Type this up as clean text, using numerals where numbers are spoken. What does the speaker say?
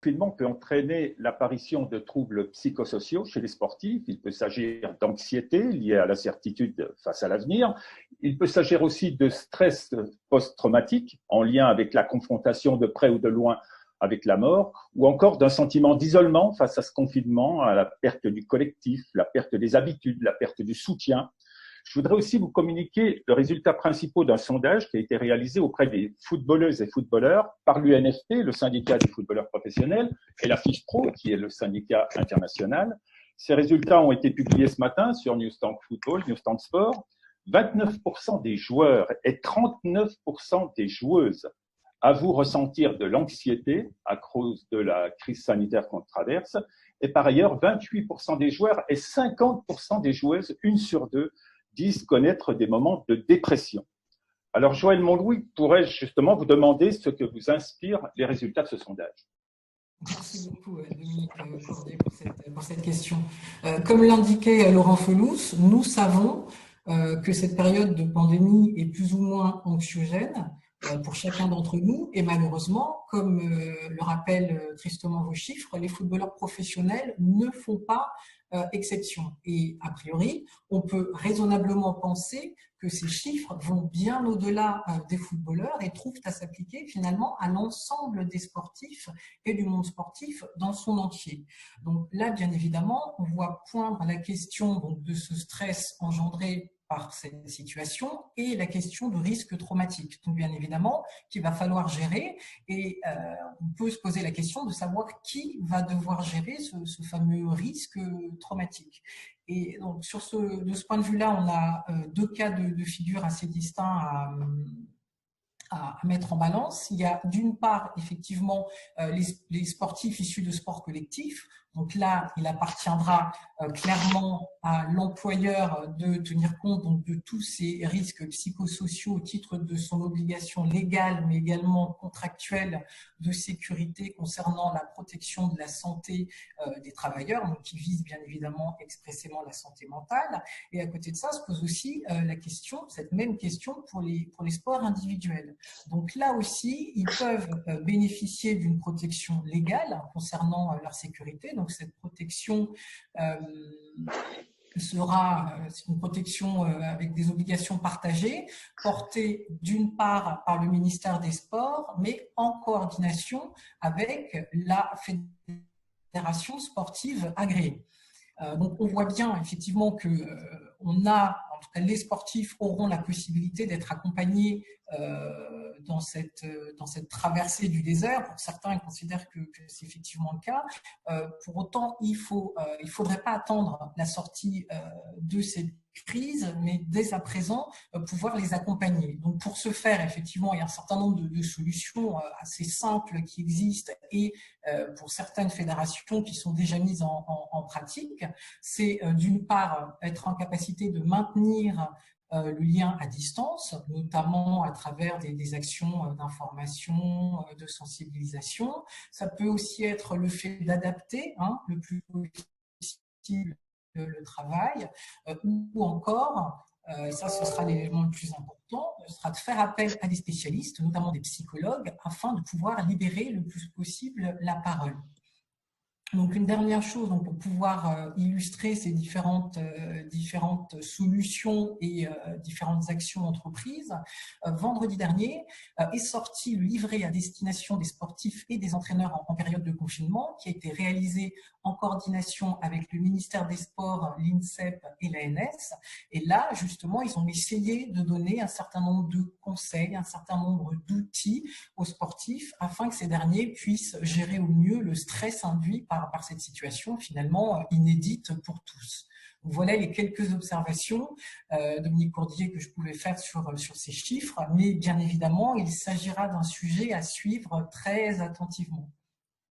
confinement peut entraîner l'apparition de troubles psychosociaux chez les sportifs. Il peut s'agir d'anxiété liée à l'incertitude face à l'avenir. Il peut s'agir aussi de stress post-traumatique en lien avec la confrontation de près ou de loin avec la mort, ou encore d'un sentiment d'isolement face à ce confinement, à la perte du collectif, la perte des habitudes, la perte du soutien. Je voudrais aussi vous communiquer le résultat principal d'un sondage qui a été réalisé auprès des footballeuses et footballeurs par l'UNFP, le syndicat des footballeurs professionnels, et la FIFPro, qui est le syndicat international. Ces résultats ont été publiés ce matin sur Newsstand Football, Newsstand Sport. 29% des joueurs et 39% des joueuses avouent ressentir de l'anxiété à cause de la crise sanitaire qu'on traverse. Et par ailleurs, 28% des joueurs et 50% des joueuses, 1 sur 2, disent connaître des moments de dépression. Alors, Joël Mondrouille, pourrais-je justement vous demander ce que vous inspirent les résultats de ce sondage? Merci beaucoup, Dominique Cordier, pour cette question. Comme l'indiquait Laurent Felous, nous savons que cette période de pandémie est plus ou moins anxiogène pour chacun d'entre nous. Et malheureusement, comme le rappellent tristement vos chiffres, les footballeurs professionnels ne font pas exception. Et a priori, on peut raisonnablement penser que ces chiffres vont bien au-delà des footballeurs et trouvent à s'appliquer finalement à l'ensemble des sportifs et du monde sportif dans son entier. Donc là, bien évidemment, on voit poindre la question donc, de ce stress engendré par cette situation et la question de risque traumatique. Donc bien évidemment, qu'il va falloir gérer et on peut se poser la question de savoir qui va devoir gérer ce fameux risque traumatique. Et donc de ce point de vue-là, on a deux cas de figure assez distincts à mettre en balance. Il y a d'une part effectivement les sportifs issus de sports collectifs. Donc là, il appartiendra clairement à l'employeur de tenir compte donc, de tous ces risques psychosociaux au titre de son obligation légale, mais également contractuelle de sécurité concernant la protection de la santé des travailleurs, donc qui vise bien évidemment expressément la santé mentale. Et à côté de ça, se pose aussi la question, cette même question pour les sports individuels. Donc là aussi, ils peuvent bénéficier d'une protection légale concernant leur sécurité. Donc cette protection sera une protection avec des obligations partagées, portée d'une part par le ministère des Sports, mais en coordination avec la fédération sportive agréée. Donc on voit bien effectivement que en tout cas les sportifs auront la possibilité d'être accompagnés dans cette traversée du désert. Pour certains, ils considèrent que c'est effectivement le cas. Pour autant, il faudrait pas attendre la sortie de cette crise, mais dès à présent, pouvoir les accompagner. Donc, pour ce faire, effectivement, il y a un certain nombre de solutions assez simples qui existent et pour certaines fédérations qui sont déjà mises en pratique. C'est d'une part être en capacité de maintenir le lien à distance, notamment à travers des actions d'information, de sensibilisation. Ça peut aussi être le fait d'adapter le plus possible le travail, ou encore, ça ce sera l'élément le plus important, ce sera de faire appel à des spécialistes, notamment des psychologues, afin de pouvoir libérer le plus possible la parole. Donc une dernière chose, donc pour pouvoir illustrer ces différentes solutions et différentes actions entreprises, vendredi dernier est sorti le livret à destination des sportifs et des entraîneurs en période de confinement, qui a été réalisé en coordination avec le ministère des Sports, l'INSEP et l'ANS. Et là, justement, ils ont essayé de donner un certain nombre de conseils, un certain nombre d'outils aux sportifs afin que ces derniers puissent gérer au mieux le stress induit par cette situation finalement inédite pour tous. Donc, voilà les quelques observations, Dominique Cordier, que je pouvais faire sur ces chiffres, mais bien évidemment, il s'agira d'un sujet à suivre très attentivement.